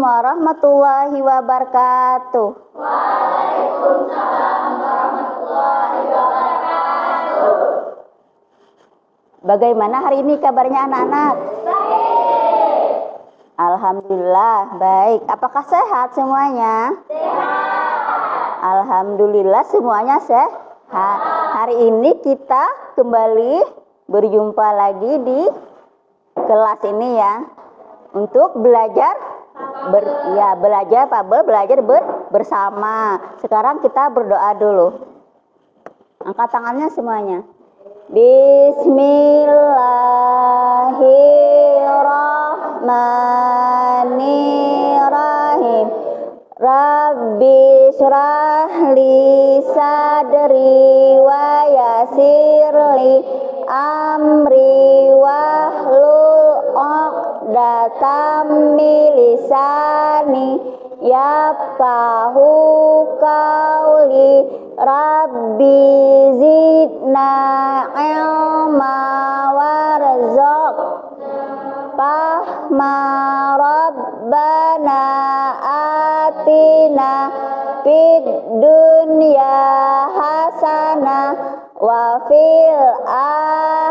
warahmatullahi wabarakatuh. Waalaikumsalam warahmatullahi wabarakatuh. Bagaimana hari ini kabarnya anak-anak? Baik. Alhamdulillah baik. Apakah sehat semuanya? Sehat. Alhamdulillah semuanya sehat. Hari ini kita kembali berjumpa lagi di kelas ini ya, untuk belajar belajar bersama. Sekarang kita berdoa dulu. Angkat tangannya semuanya. Bismillahirrahmanirrahim. Rabbi syrah li sadri wa yassirli amri wahlul 'uqdatam min lisani yafqahu qawli. Rabbi zidna ilma warzuq fahma rabbana atina fid dunya hasanah wa fil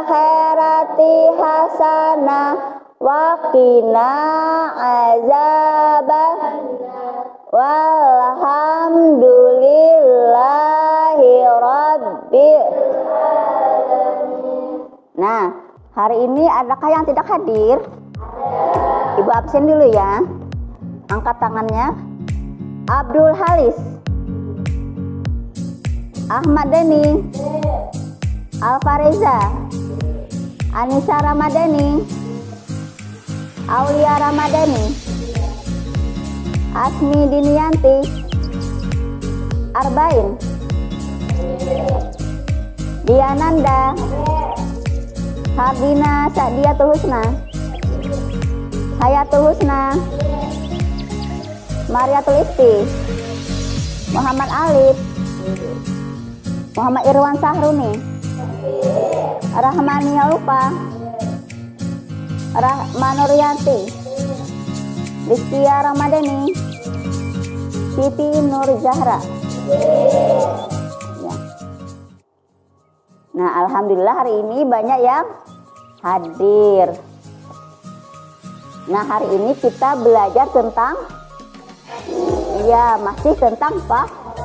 akhirati hasanah wa qina azaban walhamdulillahi rabbil alamin. Nah, hari ini adakah yang tidak hadir? Ibu absen dulu ya. Angkat tangannya. Abdul Halis, Ahmad Deni, Alfareza, Anissa Ramadhani, Aulia Ramadhani, Asmi Dinianti, Arbain, Diananda, Hardina Sa'diatul Husna, Hayatul Husna, Mariatul Isti, Muhammad Alif, Muhammad Irwan Sahruni, Rahmania Lupa, Rahmanurianti, Rizkia Ramadhani, Siti Nur Zahra. Ya. Nah, alhamdulillah hari ini banyak yang hadir. Nah, hari ini kita belajar tentang masih tentang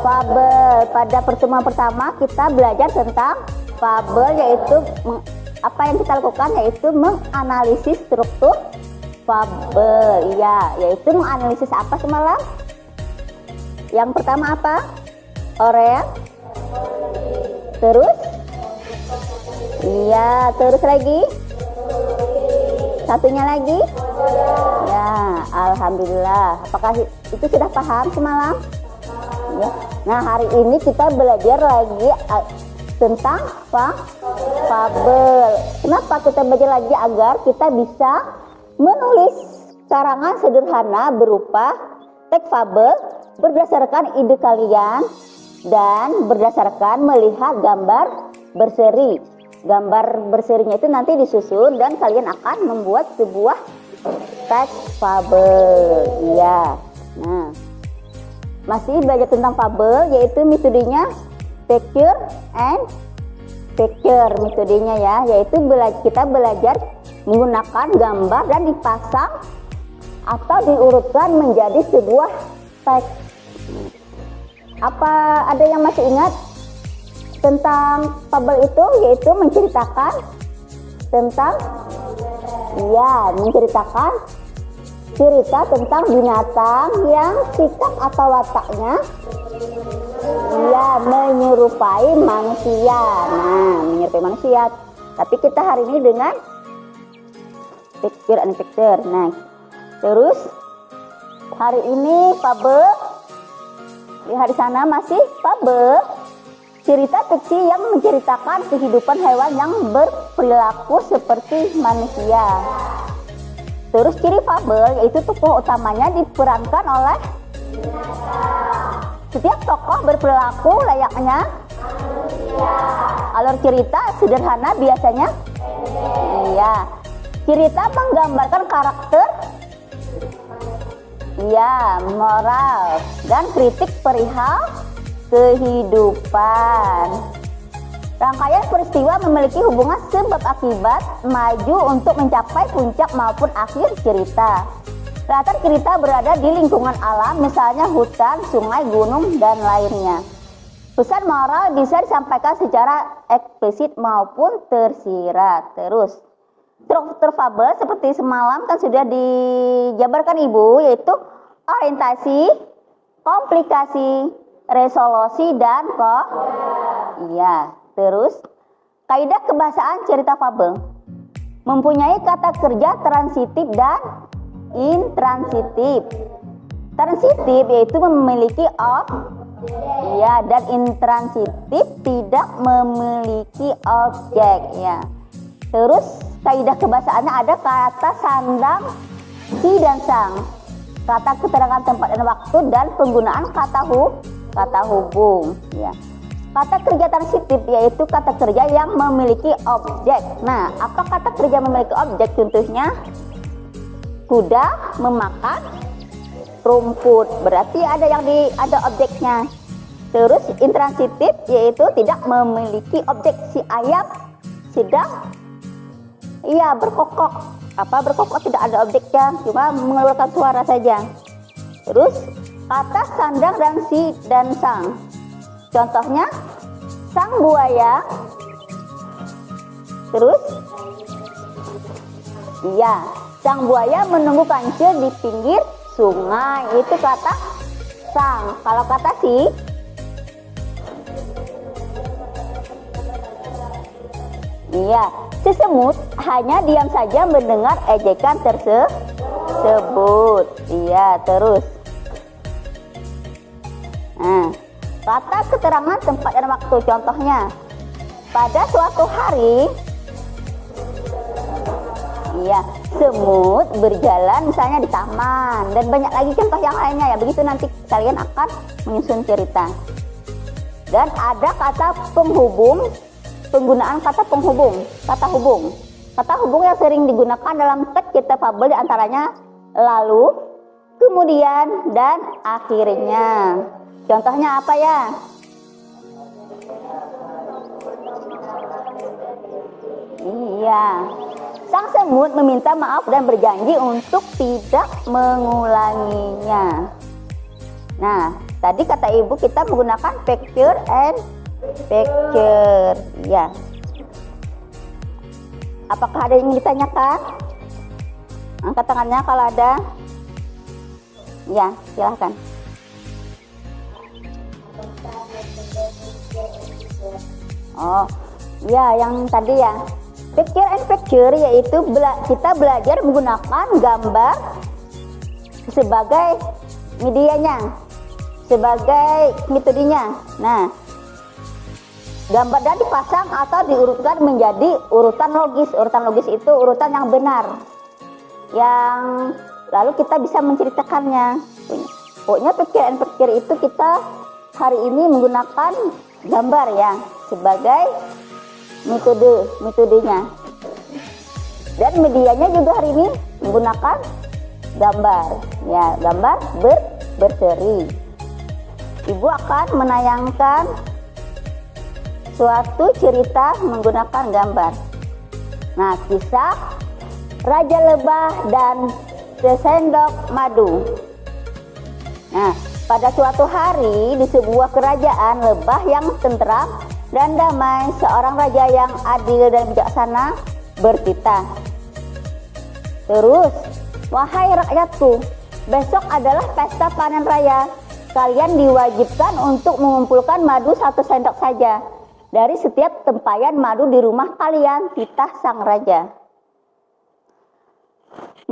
fabel. Pada pertemuan pertama kita belajar tentang fabel, yaitu apa yang kita lakukan yaitu menganalisis struktur fabel. Yaitu menganalisis apa semalam? Yang pertama apa? Orek. Terus? Terus lagi? Satunya lagi? Ya, alhamdulillah. Apakah itu sudah paham semalam? Ya. Nah, hari ini kita belajar lagi tentang fabel. Kenapa kita belajar lagi? Agar kita bisa menulis karangan sederhana berupa teks fabel berdasarkan ide kalian dan berdasarkan melihat gambar berseri. Gambar berserinya itu nanti disusun dan kalian akan membuat sebuah teks fabel. Iya. Nah, masih belajar tentang fabel, yaitu metodenya picture and picture metodenya ya, yaitu kita belajar menggunakan gambar dan dipasang atau diurutkan menjadi sebuah teks. Apa ada yang masih ingat tentang fabel itu? Yaitu menceritakan tentang menceritakan cerita tentang binatang yang sikap atau wataknya menyerupai manusia. Nah, menyerupai manusia. Tapi kita hari ini dengan picture and picture. Nah, terus hari ini fabel, lihat di sana masih fabel, cerita fiksi yang menceritakan kehidupan hewan yang berperilaku seperti manusia. Terus ciri fabel yaitu tokoh utamanya diperankan oleh setiap tokoh berperilaku layaknya manusia. Alur cerita sederhana biasanya. Cerita menggambarkan karakter Ya, moral dan kritik perihal kehidupan. Rangkaian peristiwa memiliki hubungan sebab akibat maju untuk mencapai puncak maupun akhir cerita. Latar cerita berada di lingkungan alam, misalnya hutan, sungai, gunung, dan lainnya. Pesan moral bisa disampaikan secara eksplisit maupun tersirat. Terus, struktur fabel seperti semalam kan sudah dijabarkan Ibu, yaitu orientasi, komplikasi, resolusi, dan Terus, kaidah kebahasaan cerita fabel mempunyai kata kerja transitif dan intransitif. Transitif yaitu memiliki dan intransitif tidak memiliki objek ya. Terus kaidah kebahasaannya ada kata sandang, si dan sang, kata keterangan tempat dan waktu, dan penggunaan kata hubung ya. Kata kerja transitif yaitu kata kerja yang memiliki objek. Nah, apa kata kerja memiliki objek? Contohnya, kuda memakan rumput, berarti ada objeknya. Terus intransitif yaitu tidak memiliki objek. Si ayam sedang berkokok. Berkokok tidak ada objeknya, cuma mengeluarkan suara saja. Terus kata sandang dan si dan sang. Contohnya, sang buaya. Terus, sang buaya menunggu kancil di pinggir sungai. Itu kata sang. Kalau kata si, si semut hanya diam saja mendengar ejekan tersebut. Terus. Kata keterangan tempat dan waktu. Contohnya, pada suatu hari, semut berjalan misalnya di taman, dan banyak lagi contoh yang lainnya ya. Begitu nanti kalian akan menyusun cerita. Dan ada kata penghubung, penggunaan kata penghubung, kata hubung. Kata hubung yang sering digunakan dalam teks cerita fabel diantaranya lalu, kemudian, dan akhirnya. Contohnya apa ya? Sang semut meminta maaf dan berjanji untuk tidak mengulanginya. Nah, tadi kata Ibu kita menggunakan picture and picture. Apakah ada yang ingin ditanyakan? Angkat tangannya kalau ada. Silahkan. Yang tadi ya. Picture and picture yaitu kita belajar menggunakan gambar sebagai medianya, sebagai metodenya. Nah, gambar dan dipasang atau diurutkan menjadi urutan logis. Urutan logis itu urutan yang benar, yang lalu kita bisa menceritakannya. Pokoknya picture and picture itu kita hari ini menggunakan gambar ya sebagai metodenya, dan medianya juga hari ini menggunakan gambar ya, gambar berseri. Ibu akan menayangkan suatu cerita menggunakan gambar. Nah, kisah Raja Lebah dan Sesendok Madu. Nah, pada suatu hari di sebuah kerajaan lebah yang tentram dan damai, seorang raja yang adil dan bijaksana bertitah. Terus, wahai rakyatku, besok adalah pesta panen raya. Kalian diwajibkan untuk mengumpulkan madu 1 sendok saja dari setiap tempayan madu di rumah kalian, titah sang raja.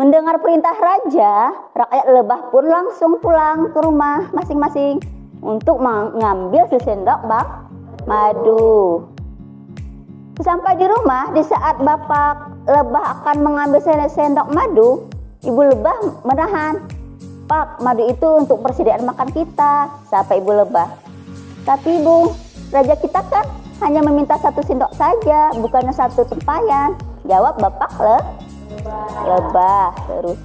Mendengar perintah raja, rakyat lebah pun langsung pulang ke rumah masing-masing untuk mengambil sesendok madu. Sampai di rumah, di saat bapak lebah akan mengambil sendok madu, ibu lebah menahan. Pak, madu itu untuk persediaan makan kita, sapa ibu lebah. Tapi ibu, raja kita kan hanya meminta 1 sendok saja, bukannya 1 tempayan, jawab bapak lebah. Terus,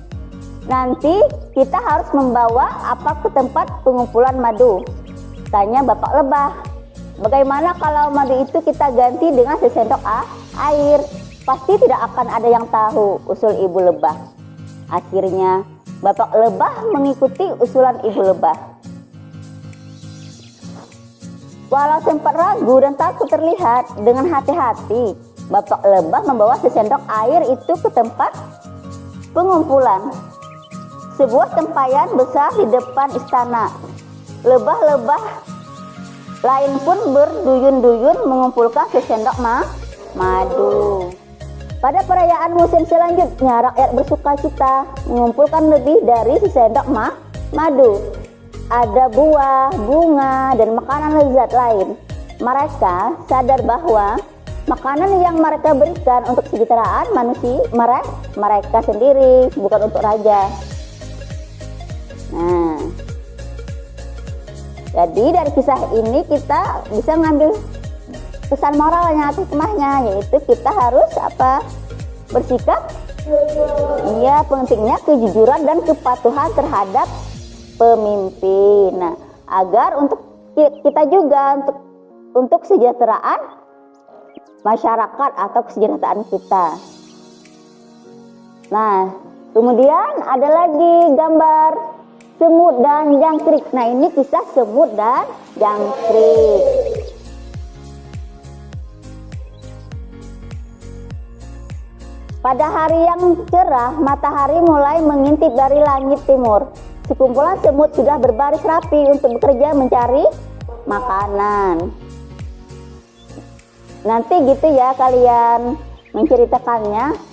nanti kita harus membawa apa ke tempat pengumpulan madu? Tanya Bapak Lebah. Bagaimana kalau madu itu kita ganti dengan sesendok air? Pasti tidak akan ada yang tahu, usul Ibu Lebah. Akhirnya Bapak Lebah mengikuti usulan Ibu Lebah. Walau sempat ragu dan takut terlihat, dengan hati-hati Bapak Lebah membawa sesendok air itu ke tempat pengumpulan. Sebuah tempayan besar di depan istana. Lebah-lebah lain pun berduyun-duyun mengumpulkan sesendok madu. Pada perayaan musim selanjutnya, rakyat bersuka cita mengumpulkan lebih dari sesendok madu. Ada buah, bunga, dan makanan lezat lain. Mereka sadar bahwa makanan yang mereka berikan untuk kesejahteraan manusia mereka sendiri, bukan untuk raja. Nah, jadi dari kisah ini kita bisa ngambil pesan moralnya atau hikmahnya, yaitu kita harus bersikap, iya, pentingnya kejujuran dan kepatuhan terhadap pemimpin. Nah, agar untuk kita juga untuk kesejahteraan masyarakat atau kesejahteraan kita. Nah, kemudian ada lagi gambar semut dan jangkrik. Nah, ini kisah semut dan jangkrik. Pada hari yang cerah, matahari mulai mengintip dari langit timur. Sekumpulan semut sudah berbaris rapi untuk bekerja mencari makanan. Nanti gitu ya kalian menceritakannya.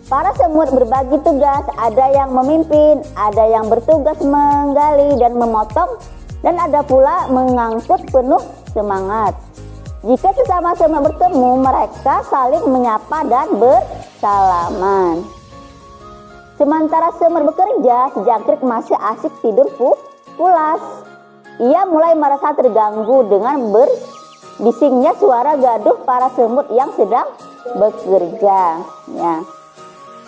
Para semut berbagi tugas, ada yang memimpin, ada yang bertugas menggali dan memotong, dan ada pula mengangkut penuh semangat. Jika sesama semut bertemu, mereka saling menyapa dan bersalaman. Sementara semut bekerja, si jangkrik masih asik tidur pulas. Ia mulai merasa terganggu dengan berbisingnya suara gaduh para semut yang sedang bekerja. Ya.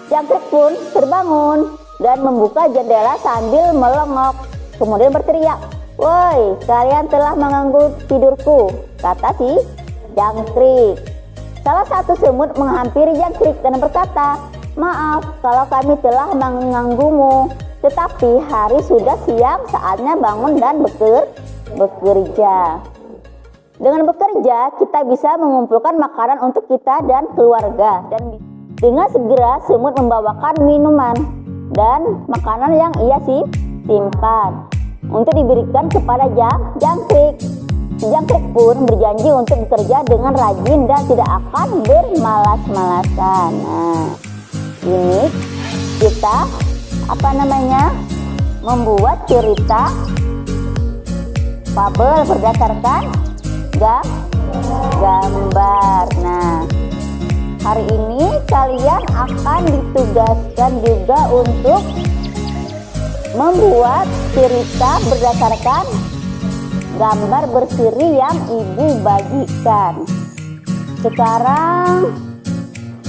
Jangkrik pun terbangun dan membuka jendela sambil melongok. Kemudian berteriak, "Woi, kalian telah mengganggu tidurku," kata si jangkrik. Salah satu semut menghampiri jangkrik dan berkata, "Maaf kalau kami telah mengganggumu, tetapi hari sudah siang, saatnya bangun dan bekerja. Dengan bekerja, kita bisa mengumpulkan makanan untuk kita dan keluarga." Dan dengan segera semut membawakan minuman dan makanan yang ia simpan untuk diberikan kepada jangkrik. Jangkrik pun berjanji untuk bekerja dengan rajin dan tidak akan bermalas-malasan. Nah, ini kita membuat cerita fabel berdasarkan gambar. Nah, hari ini kalian akan ditugaskan juga untuk membuat cerita berdasarkan gambar berseri yang ibu bagikan. Sekarang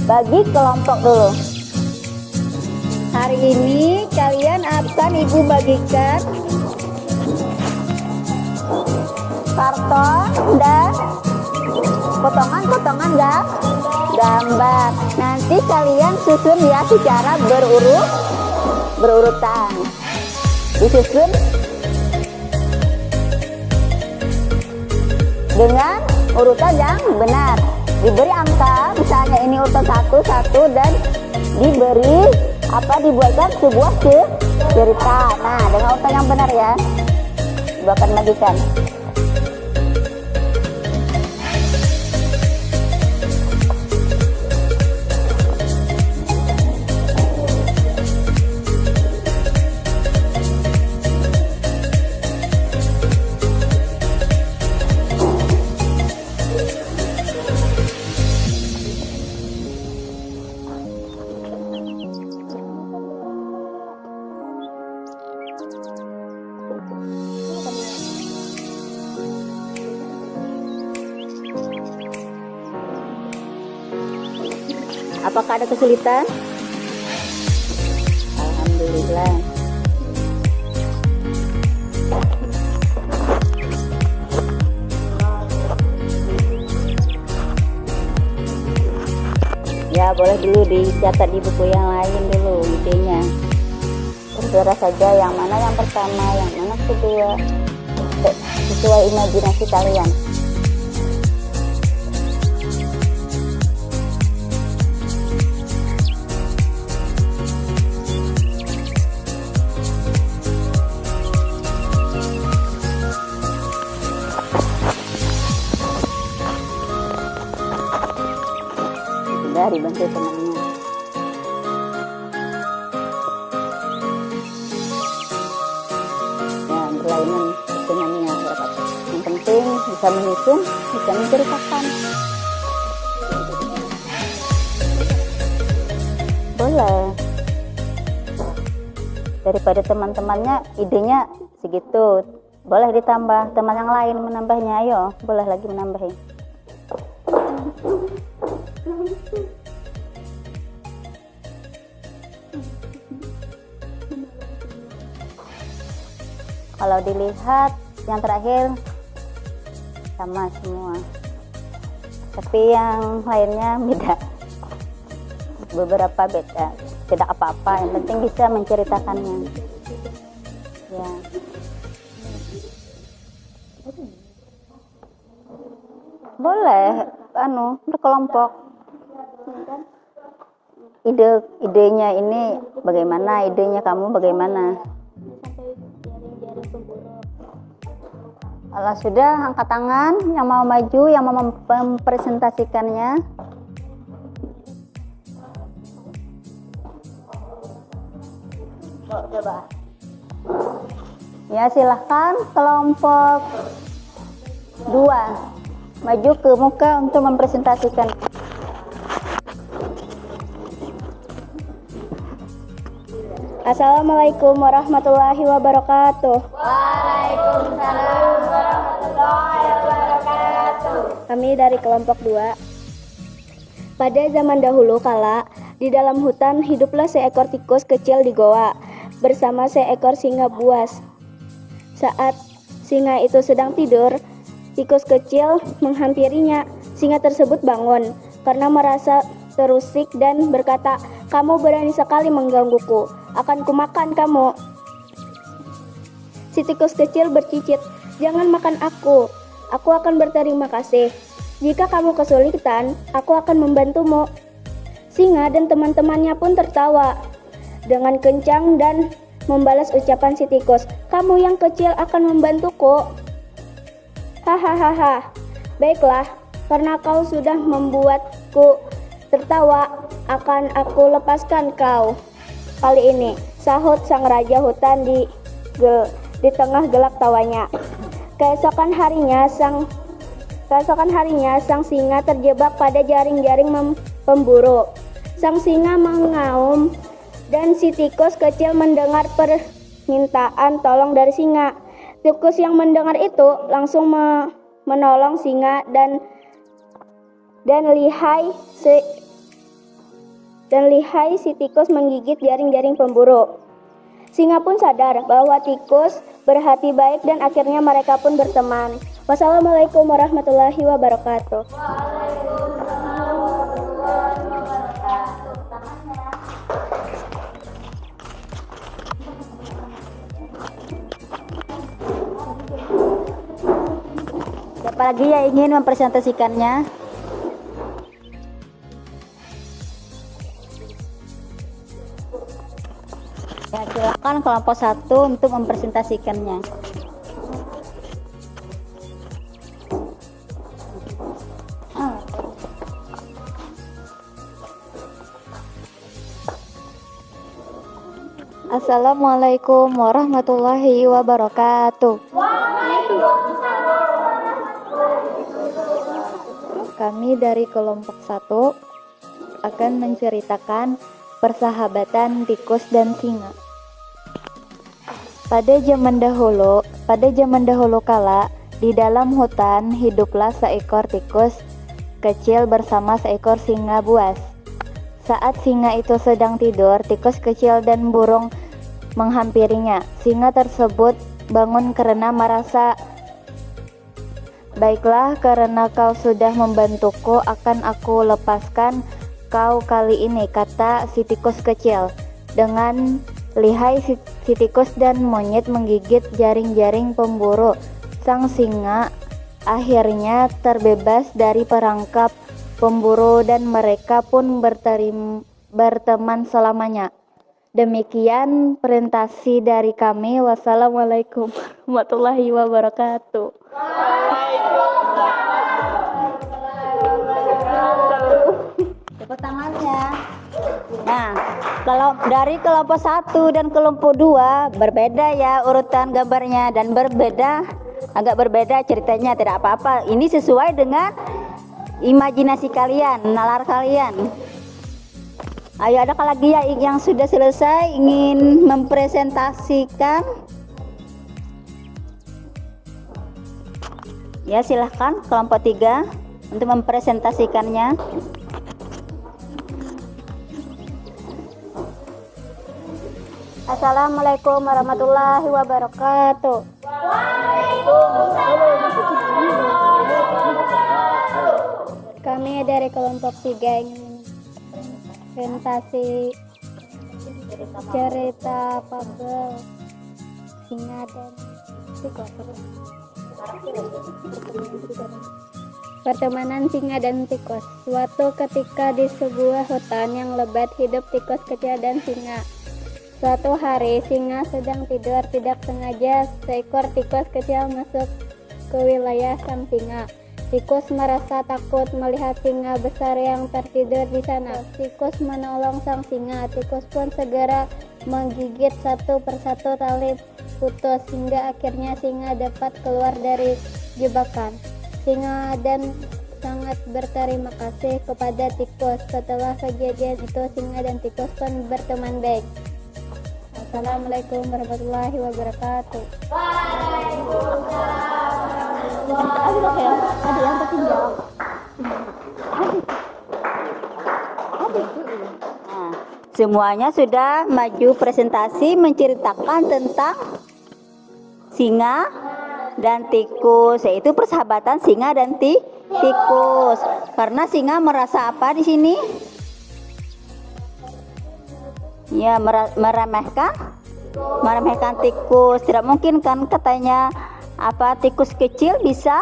bagi kelompok dulu. Hari ini kalian akan ibu bagikan karton dan potongan-potongan gambar. Nanti kalian susun ya secara berurutan. Disusun dengan urutan yang benar. Diberi angka, misalnya ini urutan 1 dan dibuatkan sebuah cerita. Nah, dengan urutan yang benar ya. Ibu akan bagikan. Apakah ada kesulitan? Pelan. Ya, boleh dulu dicatat di buku yang lain dulu idenya. Terserah saja yang mana yang pertama, yang mana kedua, sesuai imajinasi kalian. Sudah dibantu temannya. Ya, berlainan susunannya berapa. Yang penting bisa menyusun, bisa menceritakan. Boleh. Daripada teman-temannya idenya segitu, boleh ditambah. Teman yang lain menambahnya, ayo, boleh lagi menambahin. Kalau dilihat yang terakhir sama semua, tapi yang lainnya beda, beberapa beda, tidak apa-apa, yang penting bisa menceritakannya. Ya, boleh berkelompok. Idenya ini bagaimana, idenya kamu bagaimana? Kalau sudah, angkat tangan yang mau maju, yang mau mempresentasikannya. Coba. Ya, silahkan kelompok 2 maju ke muka untuk mempresentasikan. Assalamualaikum warahmatullahi wabarakatuh. Waalaikumsalam warahmatullahi wabarakatuh. Kami dari kelompok 2. Pada zaman dahulu kala, di dalam hutan hiduplah seekor tikus kecil di goa bersama seekor singa buas. Saat singa itu sedang tidur, tikus kecil menghampirinya. Singa tersebut bangun karena merasa terusik dan berkata, "Kamu berani sekali menggangguku. Akan kumakan kamu." Si tikus kecil bercicit, "Jangan makan aku. Aku akan berterima kasih. Jika kamu kesulitan, aku akan membantumu." Singa dan teman-temannya pun tertawa dengan kencang dan membalas ucapan si tikus, "Kamu yang kecil akan membantuku." "Hahaha, baiklah, karena kau sudah membuatku tertawa, akan aku lepaskan kau kali ini," sahut sang raja hutan di tengah gelak tawanya. Keesokan harinya sang singa terjebak pada jaring-jaring pemburu. Sang singa mengaum dan si tikus kecil mendengar permintaan tolong dari singa. Tikus yang mendengar itu langsung menolong singa dan lihai si tikus menggigit jaring-jaring pemburu. Singa pun sadar bahwa tikus berhati baik dan akhirnya mereka pun berteman. Wassalamualaikum warahmatullahi wabarakatuh. Siapa lagi yang ingin mempresentasikannya? Ya, silakan kelompok 1 untuk mempresentasikannya. Assalamualaikum warahmatullahi wabarakatuh. Kami dari kelompok 1 akan menceritakan persahabatan tikus dan singa. Pada zaman dahulu kala, di dalam hutan hiduplah seekor tikus kecil bersama seekor singa buas. Saat singa itu sedang tidur, tikus kecil dan burung menghampirinya. Singa tersebut bangun karena merasa, "Baiklah, karena kau sudah membantuku, akan aku lepaskan kau kali ini," kata si tikus kecil. Dengan lihai si tikus dan monyet menggigit jaring-jaring pemburu, sang singa akhirnya terbebas dari perangkap pemburu dan mereka pun berteman selamanya. Demikian presentasi dari kami. Wassalamualaikum warahmatullahi wabarakatuh. Tepuk tangannya. Nah, kalau dari kelompok 1 dan kelompok 2 berbeda ya urutan gambarnya dan agak berbeda ceritanya, tidak apa-apa. Ini sesuai dengan imajinasi kalian, nalar kalian. Ayo, adakah lagi ya yang sudah selesai ingin mempresentasikan? Ya, silahkan kelompok 3 untuk mempresentasikannya. Assalamualaikum warahmatullahi wabarakatuh. Kami dari kelompok 3 ingin presentasi cerita fabel singa dan tikus. Pertemanan singa dan tikus. Suatu ketika di sebuah hutan yang lebat hidup tikus kecil dan singa. Suatu hari singa sedang tidur, tidak sengaja seekor tikus kecil masuk ke wilayah sang singa. Tikus merasa takut melihat singa besar yang tertidur di sana. Tikus menolong sang singa. Tikus pun segera menggigit satu persatu tali putus hingga akhirnya singa dapat keluar dari jebakan. Singa dan sangat berterima kasih kepada tikus. Setelah kejadian itu singa dan tikus pun berteman baik. Assalamualaikum warahmatullahi wabarakatuh. Ada yang tertinggal. Nah, semuanya sudah maju presentasi menceritakan tentang singa dan tikus, yaitu persahabatan singa dan tikus. Karena singa merasa apa di sini? Ya, meremehkan tikus. Tidak mungkin kan katanya apa tikus kecil bisa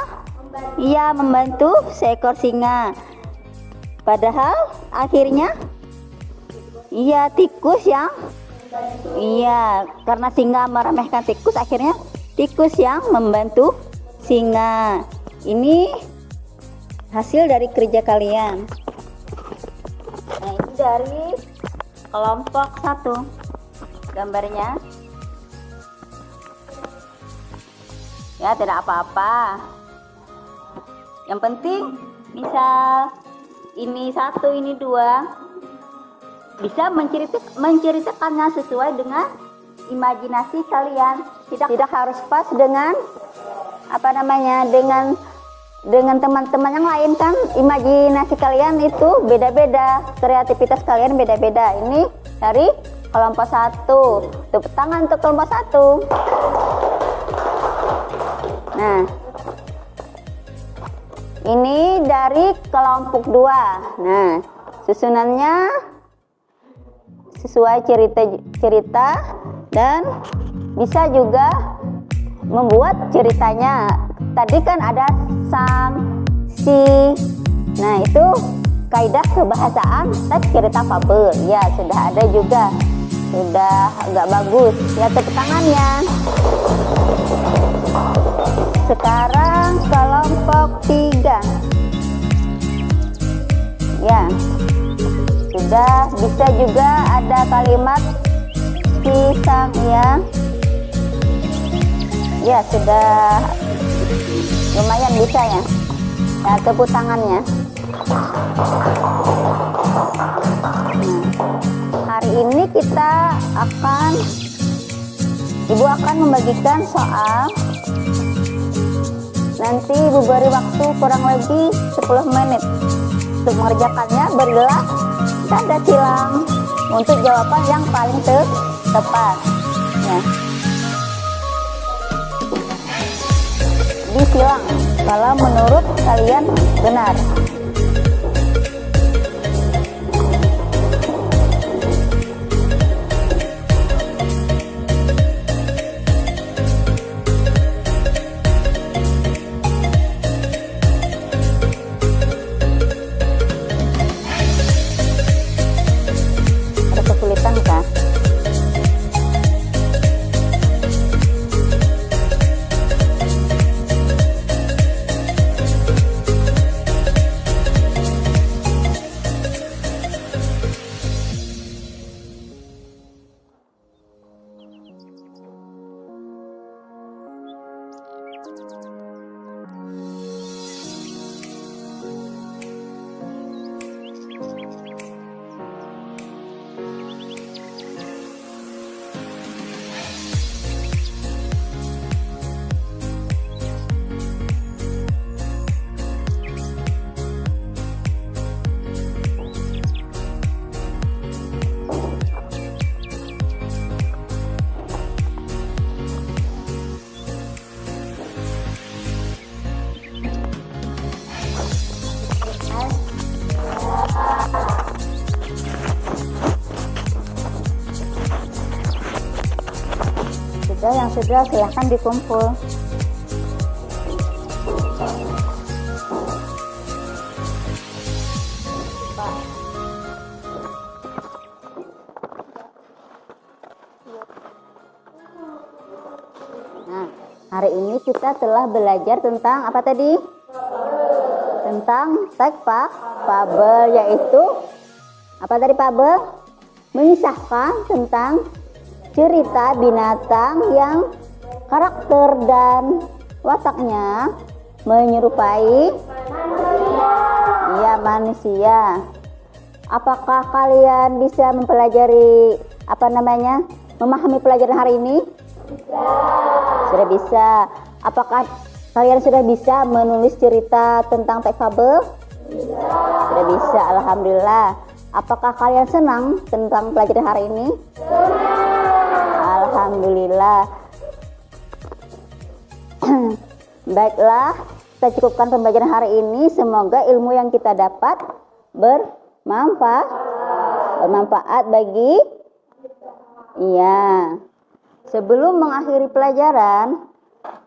membantu seekor singa. Padahal akhirnya tikus yang karena singa meremehkan tikus, akhirnya tikus yang membantu singa. Ini hasil dari kerja kalian. Nah, ini dari kelompok 1 gambarnya. Ya, tidak apa-apa. Yang penting misal ini 1, ini 2 bisa menceritakannya sesuai dengan imajinasi kalian. Tidak harus pas dengan dengan teman-teman yang lain kan. Imajinasi kalian itu beda-beda, kreativitas kalian beda-beda. Ini dari kelompok 1. Tepuk tangan untuk kelompok 1. Nah, ini dari kelompok 2. Nah, susunannya sesuai cerita dan bisa juga membuat ceritanya. Tadi kan ada sang, si. Nah, itu kaidah kebahasaan teks cerita fabel. Ya, sudah ada juga. Sudah agak bagus. Ya, tepuk tangannya. Sekarang kelompok 3. Ya, sudah bisa juga ada kalimat pisang ya sudah lumayan bisa ya. Ya, tepuk tangannya. Hari ini Ibu akan membagikan soal. Nanti Ibu beri waktu kurang lebih 10 menit untuk mengerjakannya. Berilah tanda silang untuk jawaban yang paling tepat. bawahnya. Disilang kalau menurut kalian benar. Ada kesulitan kah? Yang sudah silahkan dikumpul. Nah, hari ini kita telah belajar tentang apa tadi? Tentang teks fabel, yaitu apa tadi fabel? Mengisahkan tentang cerita binatang yang karakter dan wataknya menyerupai manusia. Apakah kalian bisa mempelajari memahami pelajaran hari ini? Sudah bisa. Apakah kalian sudah bisa menulis cerita tentang teks fabel? Sudah bisa, alhamdulillah. Apakah kalian senang tentang pelajaran hari ini? Alhamdulillah. Baiklah, kita cukupkan pembelajaran hari ini. Semoga ilmu yang kita dapat bermanfaat bagi Sebelum mengakhiri pelajaran,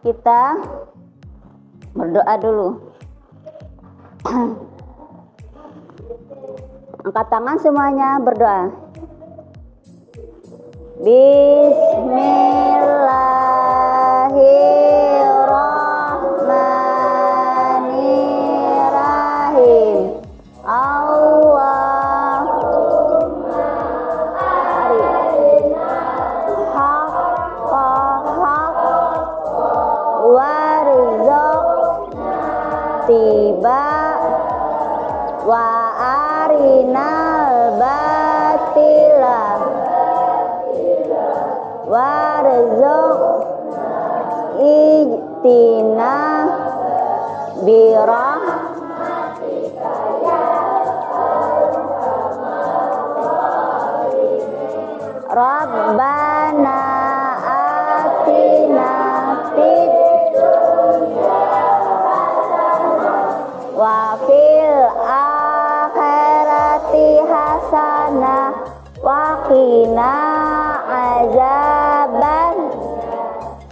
kita berdoa dulu. Angkat tangan semuanya, berdoa. Bismillahirrahmanirrahim. Allahumma arina haqqa warzuqna tiba wa arinal batila warzuq ijtina birahmatika ya Rabbana atina fid dunya wa fil akhirati hasanah wa qina azaban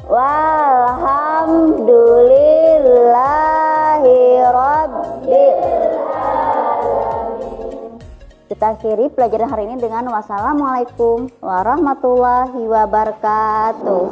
walhamdulillahi rabbil alamin. Kita akhiri pelajaran hari ini dengan wassalamualaikum warahmatullahi wabarakatuh.